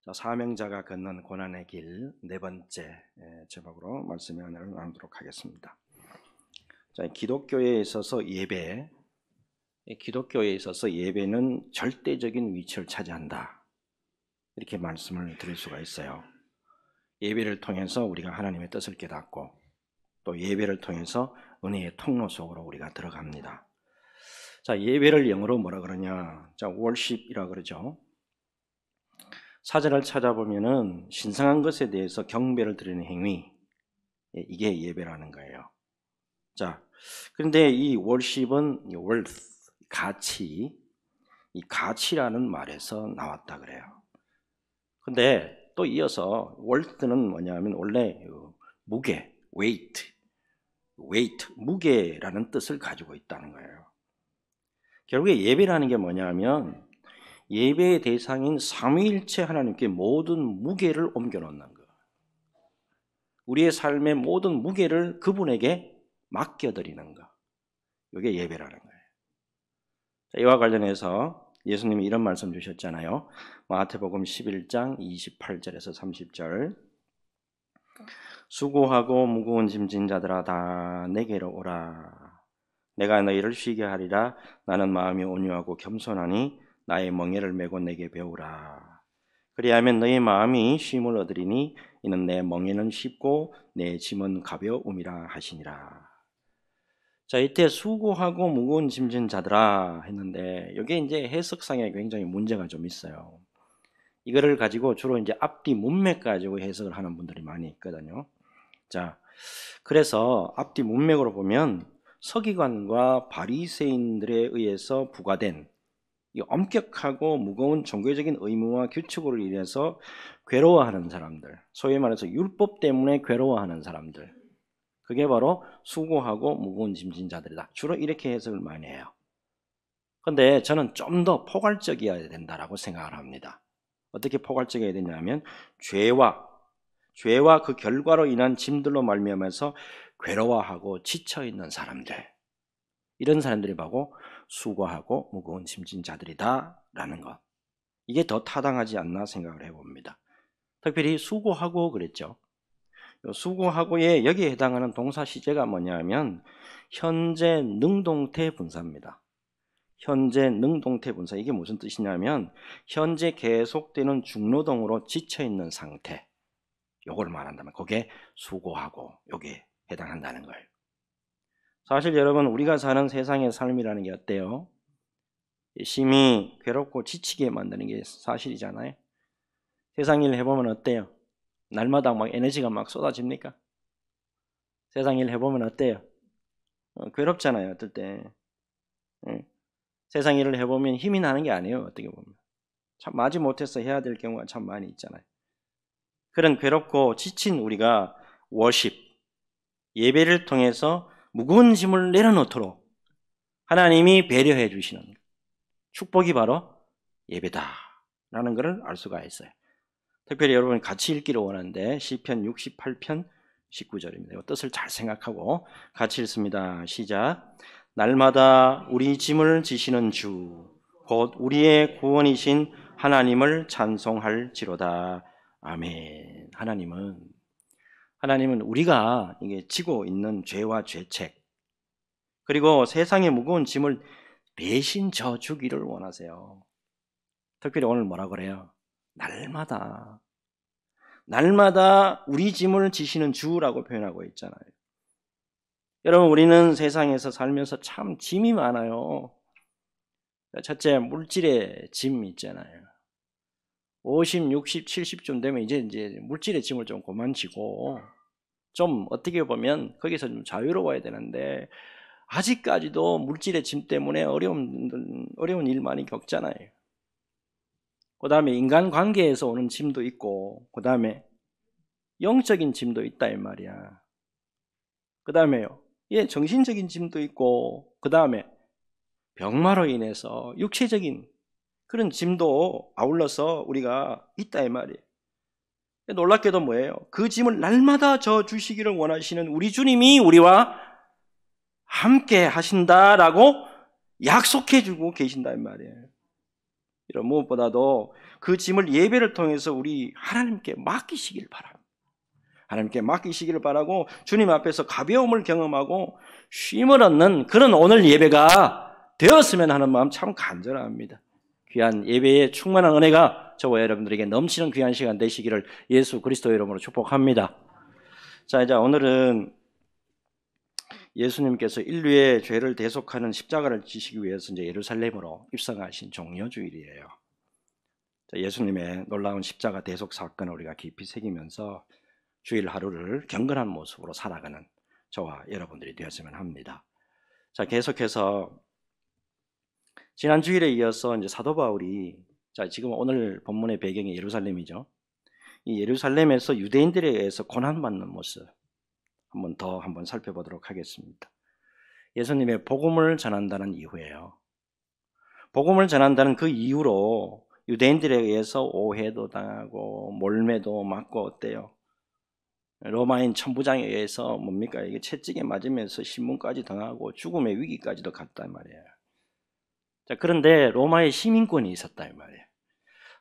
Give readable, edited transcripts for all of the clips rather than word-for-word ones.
자, 사명자가 걷는 고난의 길 네 번째 제목으로 말씀을 나누도록 하겠습니다. 자, 기독교에 있어서 예배는 절대적인 위치를 차지한다. 이렇게 말씀을 드릴 수가 있어요. 예배를 통해서 우리가 하나님의 뜻을 깨닫고 또 예배를 통해서 은혜의 통로 속으로 우리가 들어갑니다. 자, 예배를 영어로 뭐라 그러냐? 자, worship이라 그러죠. 사전을 찾아보면은 신성한 것에 대해서 경배를 드리는 행위, 이게 예배라는 거예요. 자, 그런데 이 worship은 worth, 가치, 이 가치라는 말에서 나왔다 그래요. 근데 또 이어서 worth는 뭐냐면 원래 무게, weight, 무게라는 뜻을 가지고 있다는 거예요. 결국에 예배라는 게 뭐냐면 예배의 대상인 삼위일체 하나님께 모든 무게를 옮겨놓는 것. 우리의 삶의 모든 무게를 그분에게 맡겨드리는 것. 이게 예배라는 거예요. 자, 이와 관련해서 예수님이 이런 말씀 주셨잖아요. 마태복음 11장 28절에서 30절. 수고하고 무거운 짐진 자들아 다 내게로 오라. 내가 너희를 쉬게 하리라. 나는 마음이 온유하고 겸손하니 나의 멍에를 메고 내게 배우라. 그리하면 너희 마음이 쉼을 얻으리니 이는 내 멍에는 쉽고 내 짐은 가벼움이라 하시니라. 자, 이때 수고하고 무거운 짐진 자들아 했는데 이게 이제 해석상에 굉장히 문제가 좀 있어요. 이거를 가지고 주로 이제 앞뒤 문맥 가지고 해석을 하는 분들이 많이 있거든요. 자, 그래서 앞뒤 문맥으로 보면 서기관과 바리새인들에 의해서 부과된 이 엄격하고 무거운 종교적인 의무와 규칙으로 인해서 괴로워하는 사람들, 소위 말해서 율법 때문에 괴로워하는 사람들, 그게 바로 수고하고 무거운 짐진 자들이다. 주로 이렇게 해석을 많이 해요. 그런데 저는 좀 더 포괄적이어야 된다라고 생각을 합니다. 어떻게 포괄적이어야 되냐면 죄와 그 결과로 인한 짐들로 말미암아서 괴로워하고 지쳐있는 사람들, 이런 사람들이 바로 수고하고 무거운 짐진 자들이다 라는 것, 이게 더 타당하지 않나 생각을 해봅니다. 특별히 수고하고 그랬죠. 수고하고에 여기에 해당하는 동사 시제가 뭐냐면 현재 능동태 분사입니다. 현재 능동태 분사, 이게 무슨 뜻이냐면 현재 계속되는 중노동으로 지쳐있는 상태, 요걸 말한다면 그게 수고하고 요게 해당한다는 거예요. 사실 여러분, 우리가 사는 세상의 삶이라는 게 어때요? 심히 괴롭고 지치게 만드는 게 사실이잖아요. 세상 일 해보면 어때요? 날마다 막 에너지가 막 쏟아집니까? 세상 일 해보면 어때요? 괴롭잖아요, 어떨 때. 세상 일을 해보면 힘이 나는 게 아니에요, 어떻게 보면. 참 마지못해서 해야 될 경우가 참 많이 있잖아요. 그런 괴롭고 지친 우리가 워십, 예배를 통해서 무거운 짐을 내려놓도록 하나님이 배려해 주시는 축복이 바로 예배다라는 것을 알 수가 있어요. 특별히 여러분이 같이 읽기를 원하는데 시편 68편 19절입니다. 뜻을 잘 생각하고 같이 읽습니다. 시작. 날마다 우리 짐을 지시는 주, 곧 우리의 구원이신 하나님을 찬송할지로다. 아멘. 하나님은 우리가 이게 지고 있는 죄와 죄책, 그리고 세상의 무거운 짐을 대신 져주기를 원하세요. 특별히 오늘 뭐라 그래요? 날마다 우리 짐을 지시는 주라고 표현하고 있잖아요. 여러분, 우리는 세상에서 살면서 참 짐이 많아요. 첫째, 물질의 짐 있잖아요. 50, 60, 70쯤 되면 이제 물질의 짐을 좀 그만 지고 좀 어떻게 보면 거기서 좀 자유로워야 되는데 아직까지도 물질의 짐 때문에 어려운 일 많이 겪잖아요. 그 다음에 인간관계에서 오는 짐도 있고, 그 다음에 영적인 짐도 있다 이 말이야. 그 다음에요, 정신적인 짐도 있고, 그 다음에 병마로 인해서 육체적인 그런 짐도 아울러서 우리가 있다 이 말이에요. 놀랍게도 뭐예요? 그 짐을 날마다 져주시기를 원하시는 우리 주님이 우리와 함께 하신다라고 약속해주고 계신다 이 말이에요. 이런 무엇보다도 그 짐을 예배를 통해서 우리 하나님께 맡기시길 바랍니다. 하나님께 맡기시기를 바라고 주님 앞에서 가벼움을 경험하고 쉼을 얻는 그런 오늘 예배가 되었으면 하는 마음 참 간절합니다. 귀한 예배에 충만한 은혜가 저와 여러분들에게 넘치는 귀한 시간 되시기를 예수 그리스도의 이름으로 축복합니다. 자, 이제 오늘은 예수님께서 인류의 죄를 대속하는 십자가를 지시기 위해서 이제 예루살렘으로 입성하신 종려주일이에요. 예수님의 놀라운 십자가 대속 사건을 우리가 깊이 새기면서 주일 하루를 경건한 모습으로 살아가는 저와 여러분들이 되었으면 합니다. 자, 계속해서 지난 주일에 이어서 이제 사도 바울이 지금 오늘 본문의 배경이 예루살렘이죠. 이 예루살렘에서 유대인들에 의해서 고난받는 모습 한번 살펴보도록 하겠습니다. 예수님의 복음을 전한다는 이유예요. 복음을 전한다는 그 이유로 유대인들에 의해서 오해도 당하고 몰매도 맞고 어때요? 로마인 천부장에 의해서 뭡니까? 이게 채찍에 맞으면서 신문까지 당하고 죽음의 위기까지도 갔단 말이에요. 자, 그런데 로마의 시민권이 있었다 이 말이에요.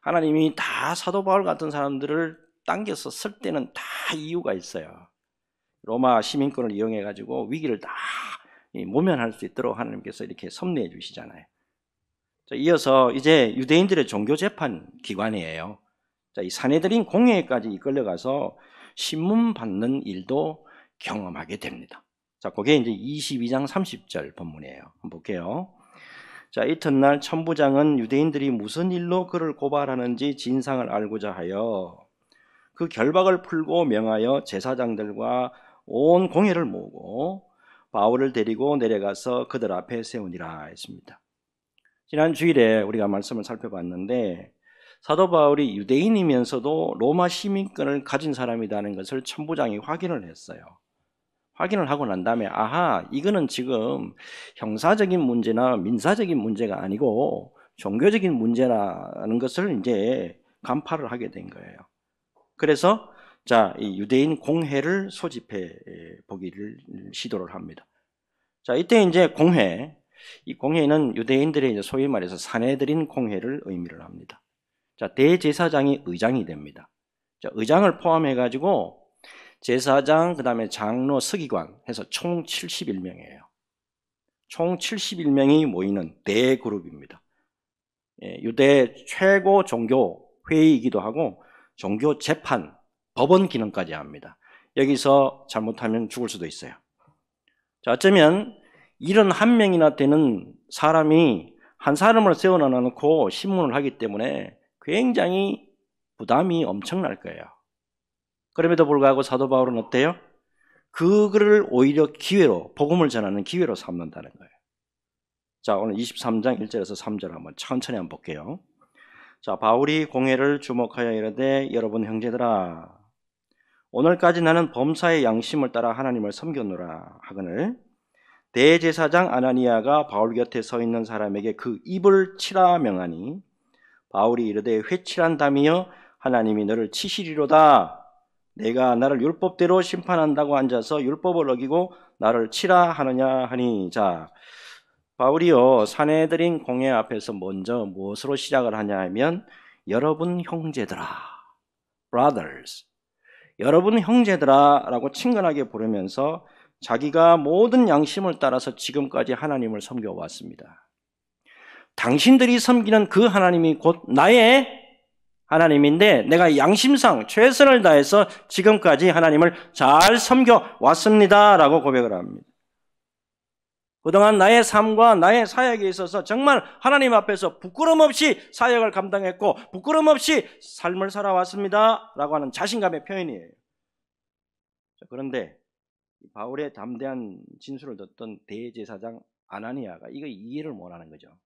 하나님이 다 사도 바울 같은 사람들을 당겨서 쓸 때는 다 이유가 있어요. 로마 시민권을 이용해 가지고 위기를 다 모면할 수 있도록 하나님께서 이렇게 섭리해 주시잖아요. 자, 이어서 이제 유대인들의 종교 재판 기관이에요. 자, 이 산헤드린 공회까지 이끌려가서 신문 받는 일도 경험하게 됩니다. 자, 그게 이제 22장 30절 본문이에요. 한번 볼게요. 자, 이튿날 천부장은 유대인들이 무슨 일로 그를 고발하는지 진상을 알고자 하여 그 결박을 풀고 명하여 제사장들과 온 공회를 모으고 바울을 데리고 내려가서 그들 앞에 세우니라 했습니다. 지난 주일에 우리가 말씀을 살펴봤는데 사도 바울이 유대인이면서도 로마 시민권을 가진 사람이라는 것을 천부장이 확인을 했어요. 확인을 하고 난 다음에 아하, 이거는 지금 형사적인 문제나 민사적인 문제가 아니고 종교적인 문제라는 것을 이제 간파를 하게 된 거예요. 그래서 자, 이 유대인 공회를 소집해 보기를 시도를 합니다. 자, 이때 이제 이 공회는 유대인들의 이제 소위 말해서 산헤드린 공회를 의미를 합니다. 자, 대제사장이 의장이 됩니다. 자, 의장을 포함해 가지고 제사장, 그 다음에 장로, 서기관 해서 총 71명이에요. 총 71명이 모이는 대그룹입니다. 유대 최고 종교 회의이기도 하고 종교 재판, 법원 기능까지 합니다. 여기서 잘못하면 죽을 수도 있어요. 자, 어쩌면 71명이나 되는 사람이 한 사람을 세워놓고 신문을 하기 때문에 굉장히 부담이 엄청날 거예요. 그럼에도 불구하고 사도 바울은 어때요? 그거를 오히려 기회로, 복음을 전하는 기회로 삼는다는 거예요. 자, 오늘 23장 1절에서 3절 한번 천천히 한번 볼게요. 자, 바울이 공회를 주목하여 이르되 여러분 형제들아, 오늘까지 나는 범사의 양심을 따라 하나님을 섬겼노라 하거늘 대제사장 아나니아가 바울 곁에 서 있는 사람에게 그 입을 치라 명하니 바울이 이르되 회칠한다며 하나님이 너를 치시리로다. 내가 나를 율법대로 심판한다고 앉아서 율법을 어기고 나를 치라 하느냐 하니. 자, 바울이요 산헤드린 공회 앞에서 먼저 무엇으로 시작을 하냐 하면 여러분 형제들아, brothers, 여러분 형제들아 라고 친근하게 부르면서 자기가 모든 양심을 따라서 지금까지 하나님을 섬겨왔습니다. 당신들이 섬기는 그 하나님이 곧 나의 하나님인데 내가 양심상 최선을 다해서 지금까지 하나님을 잘 섬겨왔습니다 라고 고백을 합니다. 그동안 나의 삶과 나의 사역에 있어서 정말 하나님 앞에서 부끄럼 없이 사역을 감당했고 부끄럼 없이 삶을 살아왔습니다 라고 하는 자신감의 표현이에요. 그런데 바울의 담대한 진술을 듣던 대제사장 아나니아가 이거 이해를 못하는 거죠.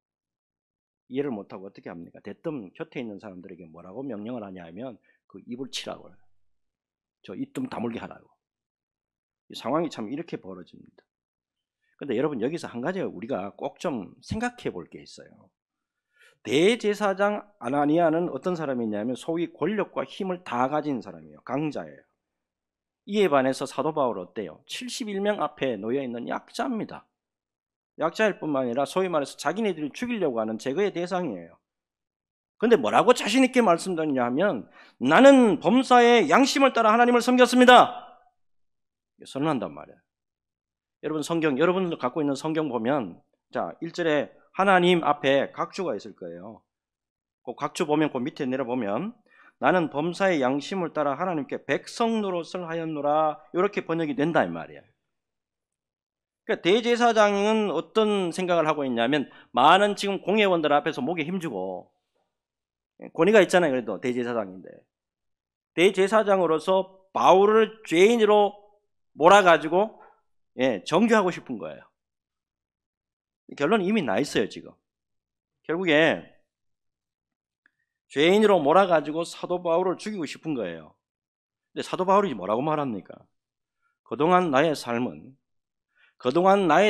이해를 못하고 어떻게 합니까? 대뜸 곁에 있는 사람들에게 뭐라고 명령을 하냐 하면 그 입을 치라고, 저 입 좀 다물게 하라고. 이 상황이 참 이렇게 벌어집니다. 그런데 여러분 여기서 한 가지 우리가 꼭 좀 생각해 볼 게 있어요. 대제사장 아나니아는 어떤 사람이냐면 소위 권력과 힘을 다 가진 사람이에요. 강자예요. 이에 반해서 사도 바울 어때요? 71명 앞에 놓여있는 약자입니다. 약자일 뿐만 아니라 소위 말해서 자기네들이 죽이려고 하는 제거의 대상이에요. 근데 뭐라고 자신 있게 말씀드리냐 하면 나는 범사의 양심을 따라 하나님을 섬겼습니다. 선언한단 말이에요. 여러분 성경, 여러분도 갖고 있는 성경 보면 자 1절에 하나님 앞에 각주가 있을 거예요. 그 각주 보면 그 밑에 내려보면 나는 범사의 양심을 따라 하나님께 백성 노릇을 하였노라 이렇게 번역이 된다 이 말이에요. 그러니까 대제사장은 어떤 생각을 하고 있냐면 많은 지금 공회원들 앞에서 목에 힘주고 권위가 있잖아요. 그래도 대제사장인데 대제사장으로서 바울을 죄인으로 몰아가지고 정죄하고 싶은 거예요. 결론은 이미 나 있어요. 지금 결국에 죄인으로 몰아가지고 사도 바울을 죽이고 싶은 거예요. 근데 사도 바울이 뭐라고 말합니까? 그동안 나의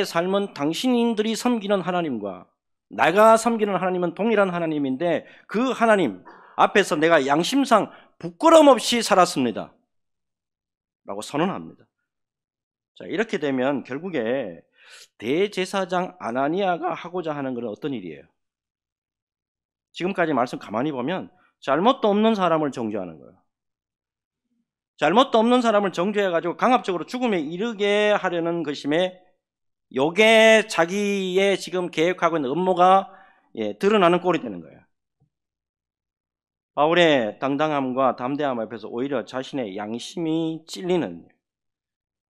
삶은 당신들이 섬기는 하나님과 내가 섬기는 하나님은 동일한 하나님인데 그 하나님 앞에서 내가 양심상 부끄럼 없이 살았습니다. 라고 선언합니다. 자, 이렇게 되면 결국에 대제사장 아나니아가 하고자 하는 것은 어떤 일이에요? 지금까지 말씀 가만히 보면 잘못도 없는 사람을 정죄하는 거예요. 잘못도 없는 사람을 정죄해가지고 강압적으로 죽음에 이르게 하려는 것임에 요게 자기의 지금 계획하고 있는 음모가 드러나는 꼴이 되는 거예요. 바울의 당당함과 담대함 앞에서 오히려 자신의 양심이 찔리는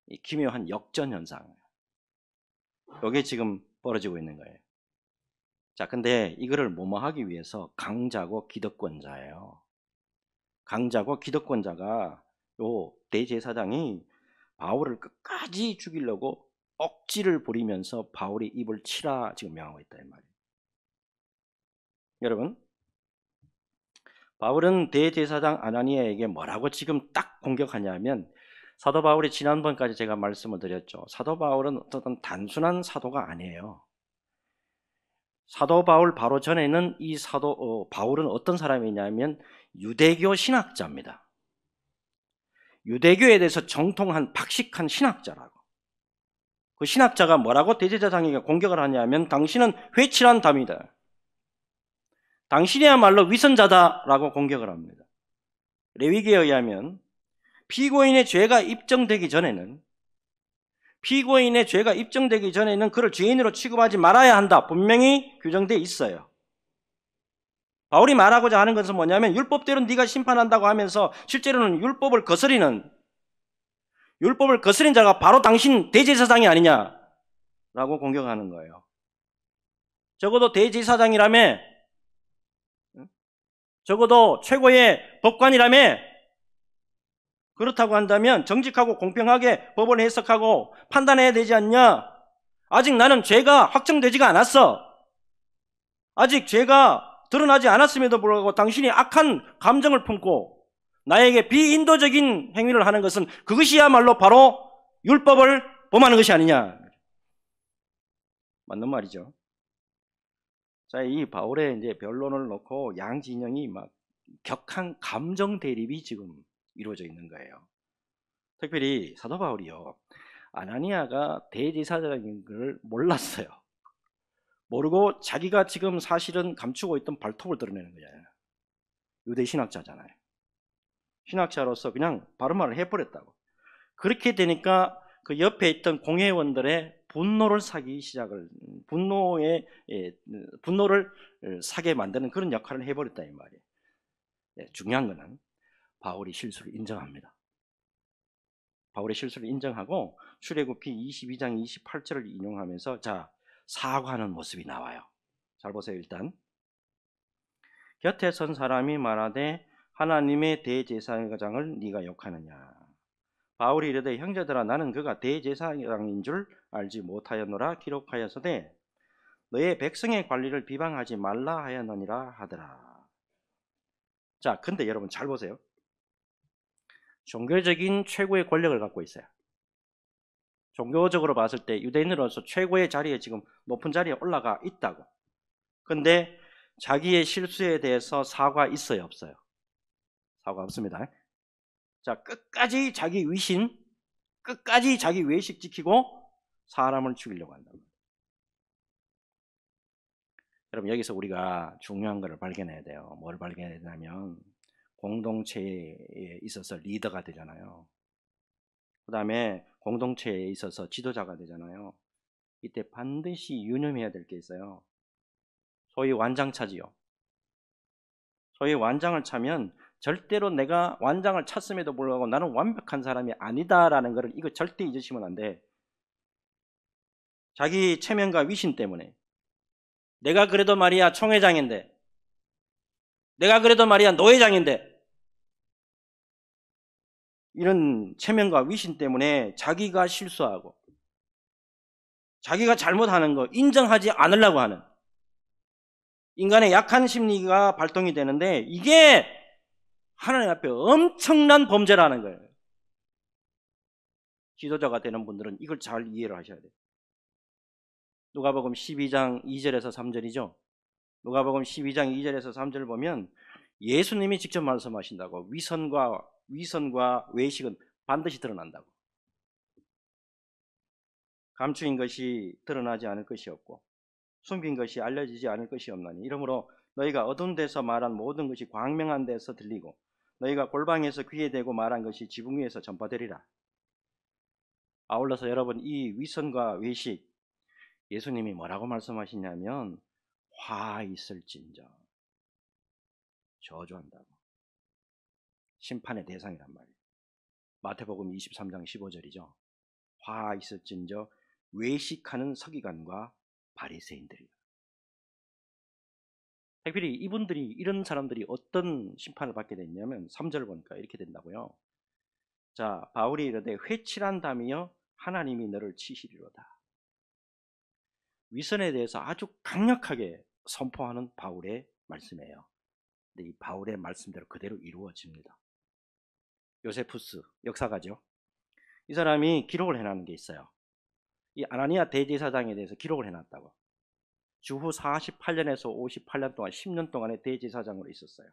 이 기묘한 역전 현상. 요게 지금 벌어지고 있는 거예요. 자, 근데 이거를 모모하기 위해서 강자고 기득권자예요. 강자고 기득권자가 요 대제사장이 바울을 끝까지 죽이려고 억지를 부리면서 바울이 입을 치라 지금 명하고 있다 이 말이에요. 여러분, 바울은 대제사장 아나니아에게 뭐라고 지금 딱 공격하냐면 사도 바울이 지난번까지 제가 말씀을 드렸죠. 사도 바울은 어떤 단순한 사도가 아니에요. 사도 바울 바로 전에는 이 사도 바울은 어떤 사람이냐면 유대교 신학자입니다. 유대교에 대해서 정통한 박식한 신학자라고. 그 신학자가 뭐라고 대제사장에게 공격을 하냐면 당신은 회칠한 담이다. 당신이야말로 위선자다라고 공격을 합니다. 레위기에 의하면 피고인의 죄가 입증되기 전에는 그를 죄인으로 취급하지 말아야 한다. 분명히 규정되어 있어요. 바울이 말하고자 하는 것은 뭐냐면 율법대로 네가 심판한다고 하면서 실제로는 율법을 거스리는 자가 바로 당신 대제사장이 아니냐라고 공격하는 거예요. 적어도 대제사장이라며, 적어도 최고의 법관이라며, 그렇다고 한다면 정직하고 공평하게 법을 해석하고 판단해야 되지 않냐? 아직 나는 죄가 확정되지가 않았어. 아직 죄가 드러나지 않았음에도 불구하고 당신이 악한 감정을 품고 나에게 비인도적인 행위를 하는 것은 그것이야말로 바로 율법을 범하는 것이 아니냐. 맞는 말이죠. 자, 이 바울의 이제 변론을 놓고 양 진영이 막 격한 감정 대립이 지금 이루어져 있는 거예요. 특별히 사도 바울이요. 아나니아가 대제사장인 걸 몰랐어요. 모르고 자기가 지금 사실은 감추고 있던 발톱을 드러내는 거잖아요. 유대 신학자잖아요. 신학자로서 그냥 바른 말을 해버렸다고. 그렇게 되니까 그 옆에 있던 공회원들의 분노를 사게 만드는 그런 역할을 해버렸다 이 말이에요. 중요한 거는 바울이 실수를 인정합니다. 바울의 실수를 인정하고 출애굽기 22장 28절을 인용하면서 자, 사과하는 모습이 나와요. 잘 보세요. 일단 곁에 선 사람이 말하되 하나님의 대제사장을 네가 욕하느냐. 바울이 이르되 형제들아 나는 그가 대제사장인 줄 알지 못하였노라. 기록하였으되 너의 백성의 관리를 비방하지 말라 하였느니라 하더라. 자, 근데 여러분 잘 보세요. 종교적인 최고의 권력을 갖고 있어요. 종교적으로 봤을 때 유대인으로서 최고의 자리에 지금 높은 자리에 올라가 있다고. 근데 자기의 실수에 대해서 사과 있어요, 없어요? 사과 없습니다. 자, 끝까지 자기 위신, 끝까지 자기 외식 지키고 사람을 죽이려고 한다. 여러분 여기서 우리가 중요한 것을 발견해야 돼요. 뭘 발견해야 되냐면 공동체에 있어서 리더가 되잖아요. 그 다음에 공동체에 있어서 지도자가 되잖아요. 이때 반드시 유념해야 될 게 있어요. 소위 완장차지요. 소위 완장을 차면 절대로 내가 완장을 찼음에도 불구하고 나는 완벽한 사람이 아니다라는 것을 이거 절대 잊으시면 안 돼. 자기 체면과 위신 때문에 내가 그래도 말이야 총회장인데, 내가 그래도 말이야 노회장인데, 이런 체면과 위신 때문에 자기가 실수하고 자기가 잘못하는 거 인정하지 않으려고 하는 인간의 약한 심리가 발동이 되는데 이게 하나님 앞에 엄청난 범죄라는 거예요. 지도자가 되는 분들은 이걸 잘 이해를 하셔야 돼요. 누가복음 12장 2절에서 3절이죠. 누가복음 12장 2절에서 3절을 보면 예수님이 직접 말씀하신다고. 위선과 외식은 반드시 드러난다고. 감추인 것이 드러나지 않을 것이 없고 숨긴 것이 알려지지 않을 것이 없나니 이러므로 너희가 어두운 데서 말한 모든 것이 광명한 데서 들리고 너희가 골방에서 귀에 대고 말한 것이 지붕 위에서 전파되리라. 아울러서 여러분 이 위선과 외식 예수님이 뭐라고 말씀하시냐면 화 있을진저 저주한다고. 심판의 대상이란 말이에요. 마태복음 23장 15절이죠. 화 있을진저 외식하는 서기관과 바리새인들이다. 특별히 이분들이 이런 사람들이 어떤 심판을 받게 됐냐면 3절을 보니까 이렇게 된다고요. 자, 바울이 이르되 회칠한다며 하나님이 너를 치시리로다. 위선에 대해서 아주 강력하게 선포하는 바울의 말씀이에요. 근데 이 바울의 말씀대로 그대로 이루어집니다. 요세푸스 역사가죠. 이 사람이 기록을 해놨는 게 있어요. 이 아나니아 대제사장에 대해서 기록을 해놨다고. 주후 48년에서 58년 동안 10년 동안의 대제사장으로 있었어요.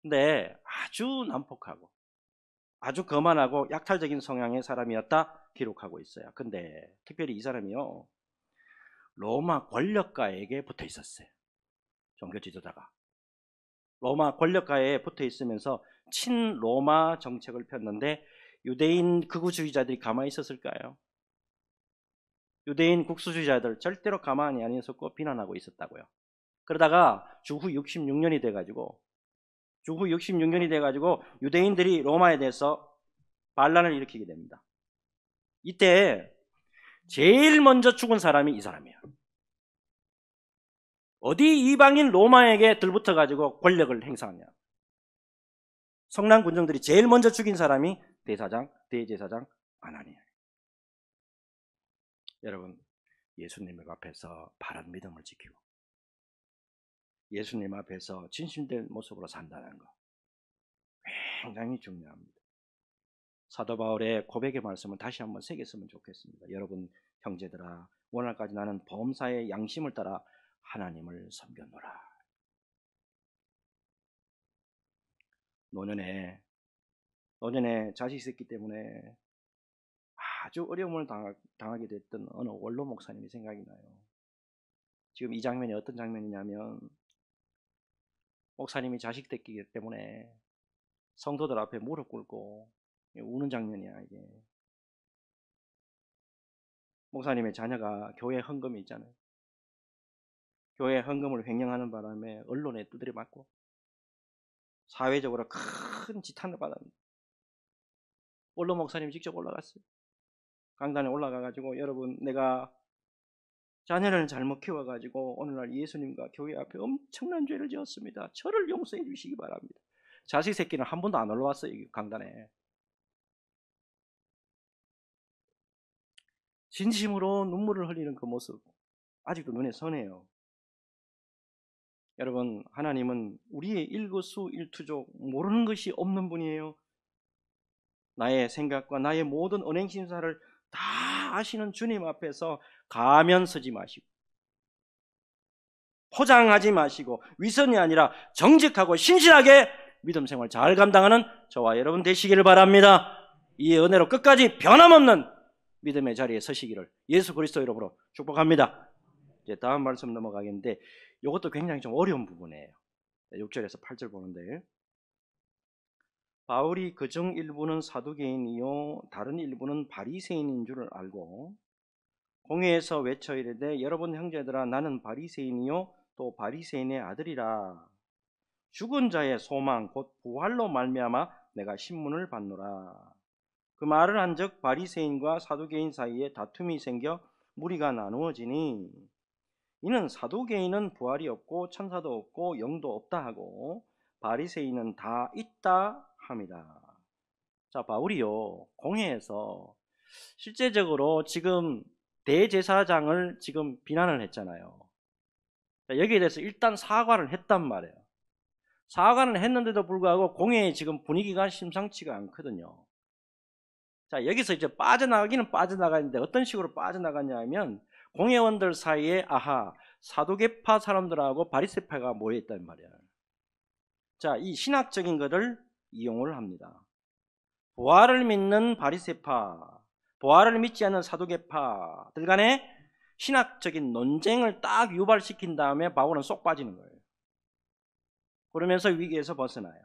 근데 아주 난폭하고 아주 거만하고 약탈적인 성향의 사람이었다 기록하고 있어요. 근데 특별히 이 사람이요 로마 권력가에게 붙어 있었어요. 종교 지도자가 로마 권력가에 붙어 있으면서 친로마 정책을 폈는데 유대인 극우주의자들이 가만히 있었을까요? 유대인 국수주의자들 절대로 가만히 안 있었고 비난하고 있었다고요. 그러다가 주후 66년이 돼가지고 유대인들이 로마에 대해서 반란을 일으키게 됩니다. 이때 제일 먼저 죽은 사람이 이 사람이에요. 어디 이방인 로마에게 들붙어가지고 권력을 행사하냐. 성난 군정들이 제일 먼저 죽인 사람이 대제사장 아나니아예요. 여러분, 예수님 앞에서 바른 믿음을 지키고 예수님 앞에서 진심된 모습으로 산다는 거 굉장히 중요합니다. 사도 바울의 고백의 말씀을 다시 한번 새겼으면 좋겠습니다. 여러분 형제들아, 오늘까지 나는 범사의 양심을 따라 하나님을 섬겼노라. 노년에 자식 있었기 때문에 아주 어려움을 당하게 됐던 어느 원로 목사님이 생각이 나요. 지금 이 장면이 어떤 장면이냐면 목사님이 자식 됐기 때문에 성도들 앞에 무릎 꿇고 우는 장면이야. 이게 목사님의 자녀가 교회 헌금이 있잖아요. 교회 헌금을 횡령하는 바람에 언론에 두드려 맞고 사회적으로 큰 지탄을 받았는데 원로 목사님이 직접 올라갔어요. 강단에 올라가가지고 여러분 내가 자녀를 잘못 키워가지고 오늘날 예수님과 교회 앞에 엄청난 죄를 지었습니다. 저를 용서해 주시기 바랍니다. 자식 새끼는 한 번도 안 올라왔어요. 강단에. 진심으로 눈물을 흘리는 그 모습 아직도 눈에 선해요. 여러분 하나님은 우리의 일거수일투족 모르는 것이 없는 분이에요. 나의 생각과 나의 모든 언행심사를 다 아시는 주님 앞에서 가면 서지 마시고 포장하지 마시고 위선이 아니라 정직하고 신실하게 믿음 생활 잘 감당하는 저와 여러분 되시기를 바랍니다. 이 은혜로 끝까지 변함없는 믿음의 자리에 서시기를 예수 그리스도 이름으로 축복합니다. 이제 다음 말씀 넘어가겠는데 이것도 굉장히 좀 어려운 부분이에요. 6절에서 8절 보는데 바울이 그중 일부는 사두개인이요 다른 일부는 바리새인인 줄을 알고 공회에서 외쳐 이르되 여러분 형제들아 나는 바리새인이요 또 바리새인의 아들이라 죽은 자의 소망 곧 부활로 말미암아 내가 신문을 받노라. 그 말을 한즉 바리새인과 사두개인 사이에 다툼이 생겨 무리가 나누어지니 이는 사두개인은 부활이 없고 천사도 없고 영도 없다 하고 바리새인은 다 있다 함이라. 자, 바울이요 공회에서 실제적으로 지금 대제사장을 지금 비난을 했잖아요. 자, 여기에 대해서 일단 사과를 했단 말이에요. 사과는 했는데도 불구하고 공회의 지금 분위기가 심상치가 않거든요. 자, 여기서 이제 빠져나가기는 빠져나가는데 어떤 식으로 빠져나가냐 하면 공회원들 사이에 사두개파 사람들하고 바리새파가 모여 있단 말이에요. 자, 이 신학적인 것을 이용을 합니다. 부활을 믿는 바리새파, 부활을 믿지 않는 사두개파들 간에 신학적인 논쟁을 딱 유발시킨 다음에 바울은 쏙 빠지는 거예요. 그러면서 위기에서 벗어나요.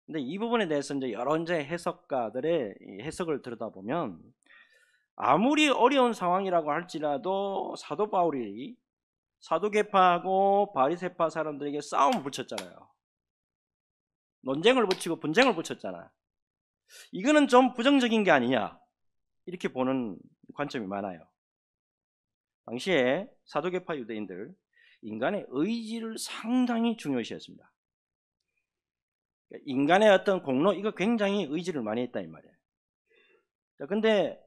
근데 이 부분에 대해서 이제 여러 해석가들의 해석을 들여다보면 아무리 어려운 상황이라고 할지라도 사도 바울이 사두개파하고 바리새파 사람들에게 싸움을 붙였잖아요. 논쟁을 붙이고 분쟁을 붙였잖아요. 이거는 좀 부정적인 게 아니냐 이렇게 보는 관점이 많아요. 당시에 사두개파 유대인들 인간의 의지를 상당히 중요시했습니다. 인간의 어떤 공로 이거 굉장히 의지를 많이 했다 이 말이에요. 근데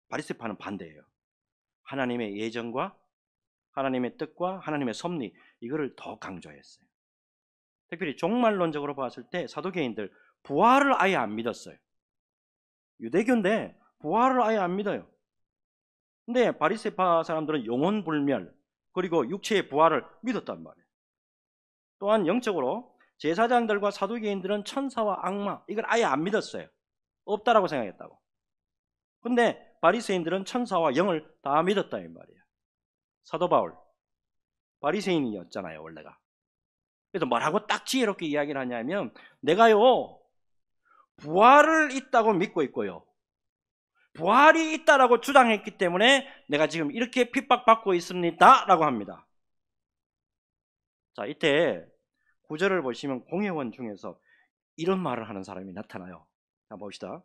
바리새파는 반대예요. 하나님의 예정과 하나님의 뜻과 하나님의 섭리 이거를 더 강조했어요. 특별히 종말론적으로 봤을 때 사두개인들 부활을 아예 안 믿었어요. 유대교인데 부활을 아예 안 믿어요. 근데 바리새파 사람들은 영혼불멸 그리고 육체의 부활을 믿었단 말이에요. 또한 영적으로 제사장들과 사두개인들은 천사와 악마 이걸 아예 안 믿었어요. 없다라고 생각했다고. 근데 바리새인들은 천사와 영을 다 믿었다 이 말이에요. 사도 바울 바리새인이었잖아요 원래가. 그래서 뭐라고 딱 지혜롭게 이야기를 하냐면 내가요 부활을 있다고 믿고 있고요 부활이 있다라고 주장했기 때문에 내가 지금 이렇게 핍박받고 있습니다 라고 합니다. 자, 이때 구절을 보시면 공회원 중에서 이런 말을 하는 사람이 나타나요. 자, 봅시다.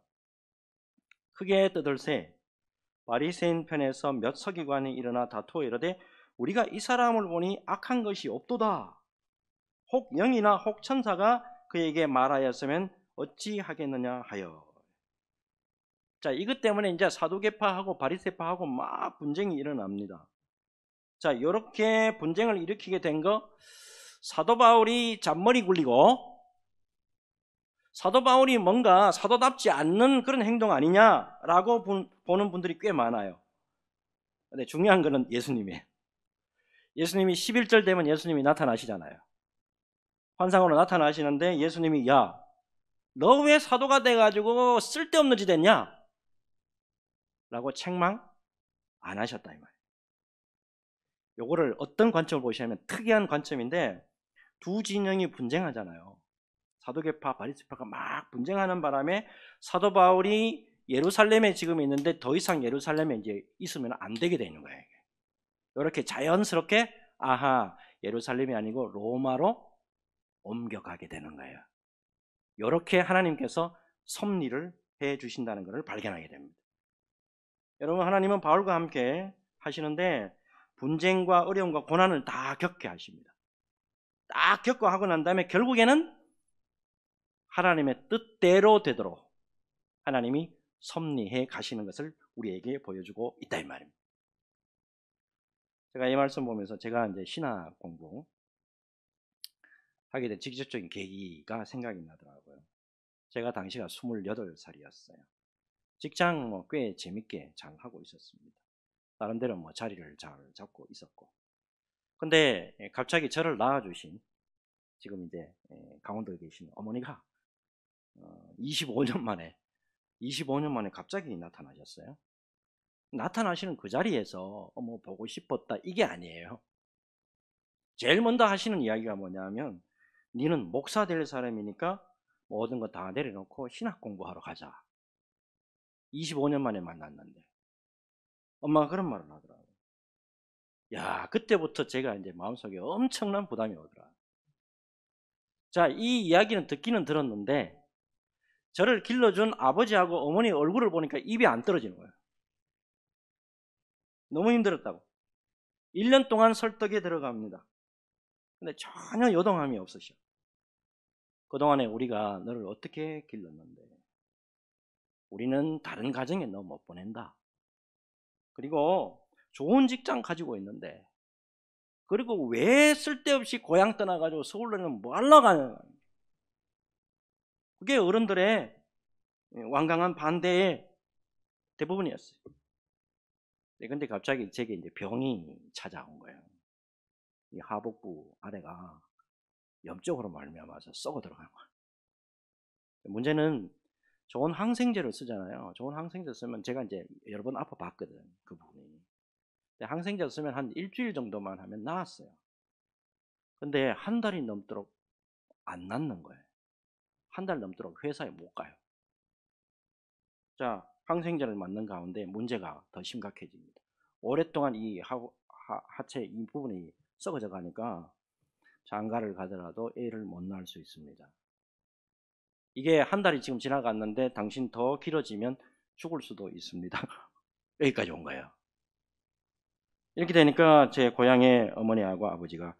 크게 떠들세 바리새인 편에서 몇 서기관이 일어나 다투어 이르되 우리가 이 사람을 보니 악한 것이 없도다. 혹 영이나 혹 천사가 그에게 말하였으면 어찌하겠느냐 하여. 자, 이것 때문에 이제 사두개파하고 바리새파하고 막 분쟁이 일어납니다. 자, 이렇게 분쟁을 일으키게 된 거 사도 바울이 잔머리 굴리고 사도 바울이 뭔가 사도답지 않는 그런 행동 아니냐라고 보는 분들이 꽤 많아요. 근데 중요한 거는 예수님이에요. 예수님이 11절 되면 예수님이 나타나시잖아요. 환상으로 나타나시는데 예수님이 야, 너 왜 사도가 돼가지고 쓸데없는 짓 했냐? 라고 책망 안 하셨다 이 말이에요. 요거를 어떤 관점을 보시냐면 특이한 관점인데 두 진영이 분쟁하잖아요. 사두개파, 바리새파가 막 분쟁하는 바람에 사도 바울이 예루살렘에 지금 있는데 더 이상 예루살렘에 이제 있으면 안 되게 되는 거예요. 이렇게 자연스럽게 예루살렘이 아니고 로마로 옮겨가게 되는 거예요. 이렇게 하나님께서 섭리를 해 주신다는 것을 발견하게 됩니다. 여러분 하나님은 바울과 함께 하시는데 분쟁과 어려움과 고난을 다 겪게 하십니다. 딱 겪고 하고 난 다음에 결국에는 하나님의 뜻대로 되도록 하나님이 섭리해 가시는 것을 우리에게 보여주고 있다 이 말입니다. 제가 이 말씀 보면서 제가 이제 신학 공부 하게 된 직접적인 계기가 생각이 나더라고요. 제가 당시가 28살이었어요. 직장 꽤 재밌게 잘 하고 있었습니다. 나름대로 자리를 잘 잡고 있었고. 근데 갑자기 저를 낳아주신 지금 이제 강원도에 계신 어머니가 25년 만에 갑자기 나타나셨어요. 나타나시는 그 자리에서 어머 보고 싶었다 이게 아니에요. 제일 먼저 하시는 이야기가 뭐냐면 니는 목사 될 사람이니까 모든 거 다 내려놓고 신학 공부하러 가자. 25년 만에 만났는데 엄마가 그런 말을 하더라고요. 야, 그때부터 제가 이제 마음속에 엄청난 부담이 오더라. 자, 이 이야기는 듣기는 들었는데 저를 길러준 아버지하고 어머니 얼굴을 보니까 입이 안 떨어지는 거예요. 너무 힘들었다고. 1년 동안 설득에 들어갑니다. 근데 전혀 요동함이 없으셔. 그동안에 우리가 너를 어떻게 길렀는데 우리는 다른 가정에 너 못 보낸다. 그리고 좋은 직장 가지고 있는데 그리고 왜 쓸데없이 고향 떠나가지고 서울로는 뭐 하려고 하냐. 그게 어른들의 완강한 반대의 대부분이었어요. 근데 갑자기 제게 이제 병이 찾아온 거예요. 이 하복부 아래가 염적으로 말미암아서 썩어 들어간 거예요. 문제는 좋은 항생제를 쓰잖아요. 좋은 항생제 쓰면 제가 이제 여러 번 아파봤거든, 그 부분이. 근데 항생제 쓰면 한 일주일 정도만 하면 나았어요. 근데 한 달이 넘도록 안 낫는 거예요. 한 달 넘도록 회사에 못 가요. 자, 항생제를 맞는 가운데 문제가 더 심각해집니다. 오랫동안 이 하체 이 부분이 썩어져 가니까 장가를 가더라도 애를 못 낳을 수 있습니다. 이게 한 달이 지금 지나갔는데 당신 더 길어지면 죽을 수도 있습니다. 여기까지 온 거예요. 이렇게 되니까 제 고향의 어머니하고 아버지가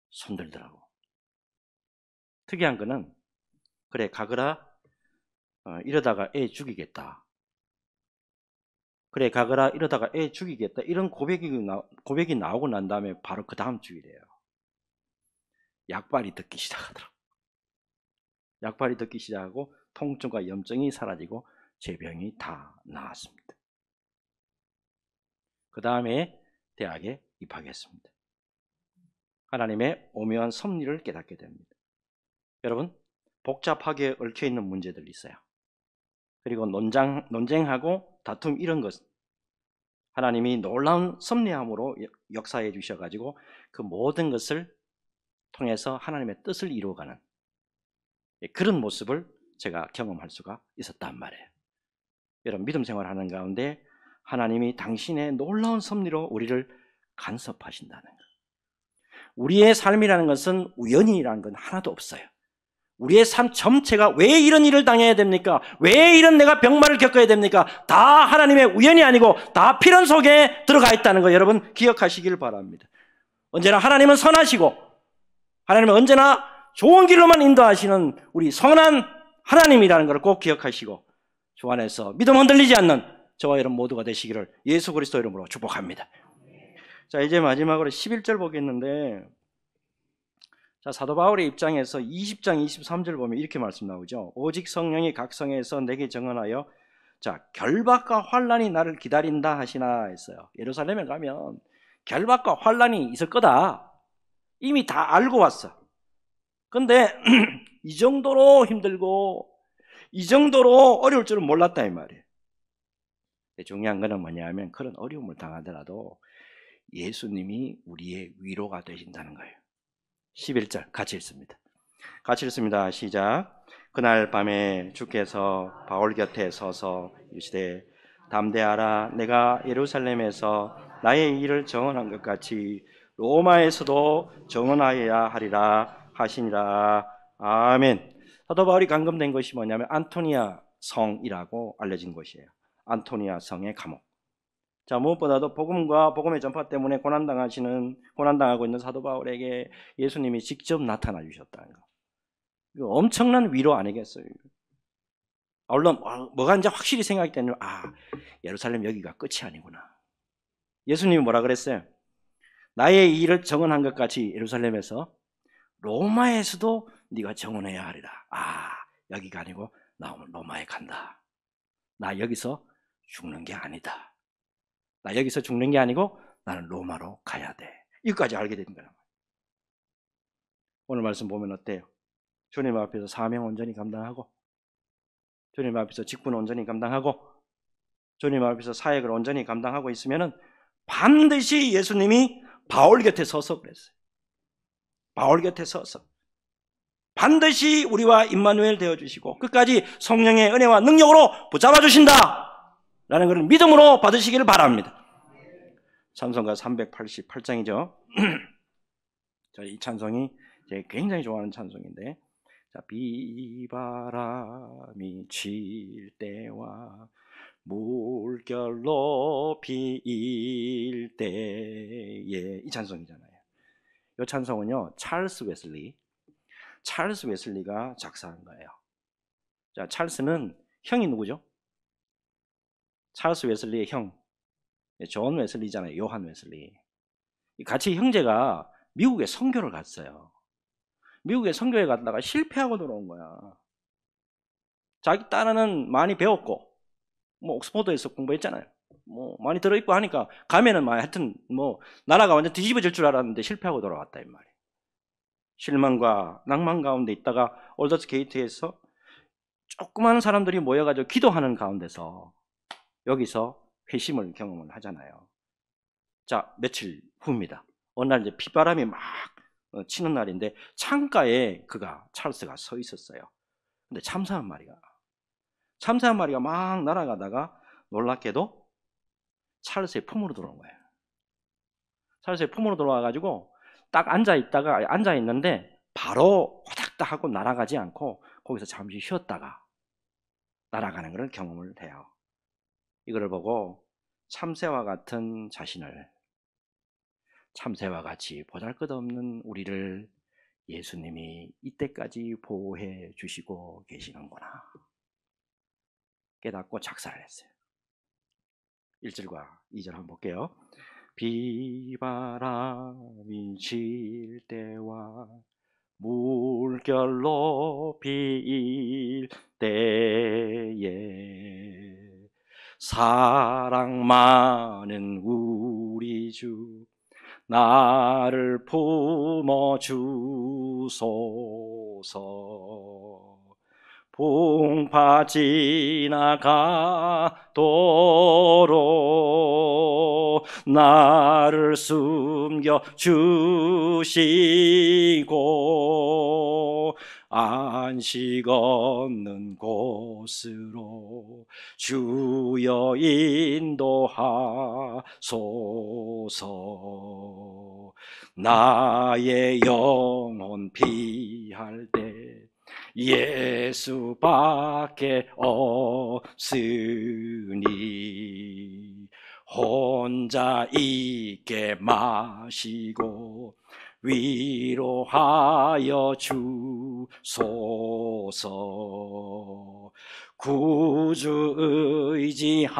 손들더라고. 특이한 거는 그래 가거라. 이러다가 애 죽이겠다. 그래 가거라. 이러다가 애 죽이겠다. 이런 고백이 나오고 난 다음에 바로 그 다음 주일이에요. 약발이 듣기 시작하더라고. 약발이 듣기 시작하고 통증과 염증이 사라지고 제 병이 다 나았습니다. 그 다음에 대학에 입학했습니다. 하나님의 오묘한 섭리를 깨닫게 됩니다. 여러분, 복잡하게 얽혀있는 문제들이 있어요. 그리고 논쟁하고 다툼 이런 것 하나님이 놀라운 섭리함으로 역사해 주셔가지고 그 모든 것을 통해서 하나님의 뜻을 이루어가는 그런 모습을 제가 경험할 수가 있었단 말이에요. 여러분 믿음 생활하는 가운데 하나님이 당신의 놀라운 섭리로 우리를 간섭하신다는 것. 우리의 삶이라는 것은 우연이라는 건 하나도 없어요. 우리의 삶 전체가 왜 이런 일을 당해야 됩니까? 왜 이런 내가 병마를 겪어야 됩니까? 다 하나님의 우연이 아니고 다 필연 속에 들어가 있다는 거 여러분 기억하시길 바랍니다. 언제나 하나님은 선하시고 하나님은 언제나 좋은 길로만 인도하시는 우리 선한 하나님이라는 걸 꼭 기억하시고 주 안에서 믿음 흔들리지 않는 저와 여러분 모두가 되시기를 예수 그리스도 이름으로 축복합니다. 자, 이제 마지막으로 11절 보겠는데 자, 사도 바울의 입장에서 20장 23절 보면 이렇게 말씀 나오죠. 오직 성령이 각 성에서 내게 정언하여 자, 결박과 환란이 나를 기다린다 하시나 했어요. 예루살렘에 가면 결박과 환란이 있을 거다. 이미 다 알고 왔어. 근데 이 정도로 힘들고 이 정도로 어려울 줄은 몰랐다 이 말이에요. 중요한 거는 뭐냐면 그런 어려움을 당하더라도 예수님이 우리의 위로가 되신다는 거예요. 11절 같이 읽습니다. 같이 읽습니다. 시작. 그날 밤에 주께서 바울 곁에 서서 이르시되 담대하라. 내가 예루살렘에서 나의 일을 정언한 것 같이 로마에서도 정언하여야 하리라 하시니라. 아멘. 사도 바울이 감금된 것이 뭐냐면 안토니아 성이라고 알려진 곳이에요. 안토니아 성의 감옥. 자, 무엇보다도 복음과 복음의 전파 때문에 고난당하고 있는 사도 바울에게 예수님이 직접 나타나 주셨다는 거. 이거 엄청난 위로 아니겠어요? 물론 뭐가 이제 확실히 생각이 되면 예루살렘 여기가 끝이 아니구나. 예수님이 뭐라 그랬어요? 나의 일을 정언한 것 같이 예루살렘에서 로마에서도 네가 정언해야 하리라. 여기가 아니고 나 오늘 로마에 간다. 나 여기서 죽는 게 아니다. 나 여기서 죽는 게 아니고 나는 로마로 가야 돼. 이것까지 알게 된 거란 말이에요. 오늘 말씀 보면 어때요? 주님 앞에서 사명 온전히 감당하고 주님 앞에서 직분 온전히 감당하고 주님 앞에서 사역을 온전히 감당하고 있으면 반드시 예수님이 바울 곁에 서서 그랬어요. 바울 곁에 서서 반드시 우리와 임마누엘 되어주시고 끝까지 성령의 은혜와 능력으로 붙잡아 주신다 라는 것을 믿음으로 받으시기를 바랍니다. 찬송가 388장이죠. 이 찬송이 제가 굉장히 좋아하는 찬송인데, 자, 비바람이 칠 때와 물결 높일 때에, 이 찬송이잖아요. 이 찬송은요 찰스 웨슬리가 작사한 거예요. 자, 찰스는 형이 누구죠? 찰스 웨슬리의 형, 존 웨슬리잖아요. 요한 웨슬리. 같이 형제가 미국에 선교를 갔어요. 미국에 선교에 갔다가 실패하고 돌아온 거야. 자기 딴에는 많이 배웠고, 옥스퍼드에서 공부했잖아요. 많이 들어있고 하니까 가면은 하여튼 나라가 완전 뒤집어질 줄 알았는데 실패하고 돌아왔다 이 말이에요. 실망과 낭만 가운데 있다가 올더스 게이트에서 조그마한 사람들이 모여가지고 기도하는 가운데서 여기서 회심을 경험을 하잖아요. 자, 며칠 후입니다. 어느 날 이제 비바람이 막 치는 날인데 창가에 찰스가 서 있었어요. 근데 참새 한 마리가 막 날아가다가 놀랍게도 찰스의 품으로 들어온 거예요. 찰스의 품으로 들어와가지고 딱 앉아있는데 바로 화닥닥 하고 날아가지 않고 거기서 잠시 쉬었다가 날아가는 것을 경험을 해요. 이거를 보고 참새와 같은 자신을, 참새와 같이 보잘것없는 우리를 예수님이 이때까지 보호해 주시고 계시는구나 깨닫고 작사를 했어요. 1절과 2절 한번 볼게요. 비바람이 칠 때와 물결 높일 때에 사랑 많은 우리 주 나를 품어주소서. 풍파 지나가도록 나를 숨겨주시고 안식 없는 곳으로 주여 인도하소서. 나의 영혼 피할 때 예수밖에 없으니 혼자 있게 마시고 위로하여 주소서. 구주 의지하옵고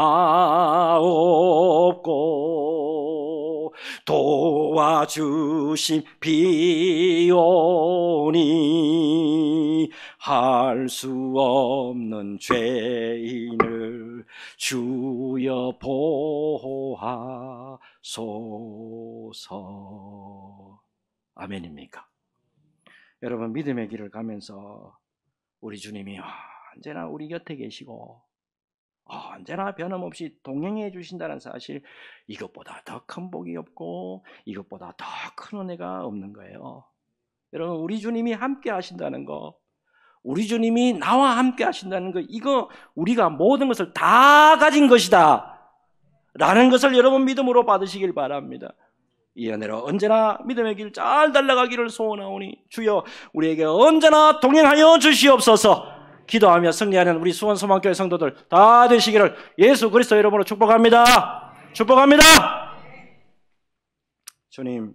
도와주심 비오니 할 수 없는 죄인을 주여 보호하소서. 아멘입니까? 여러분, 믿음의 길을 가면서 우리 주님이 언제나 우리 곁에 계시고 언제나 변함없이 동행해 주신다는 사실, 이것보다 더 큰 복이 없고 이것보다 더 큰 은혜가 없는 거예요. 여러분, 우리 주님이 함께 하신다는 거, 우리 주님이 나와 함께 하신다는 거, 이거 우리가 모든 것을 다 가진 것이다 라는 것을 여러분 믿음으로 받으시길 바랍니다. 이 은혜로 언제나 믿음의 길 잘 달려가기를 소원하오니 주여 우리에게 언제나 동행하여 주시옵소서. 기도하며 승리하는 우리 수원소망교회 성도들 다 되시기를 예수 그리스도 이름으로 축복합니다. 축복합니다. 주님,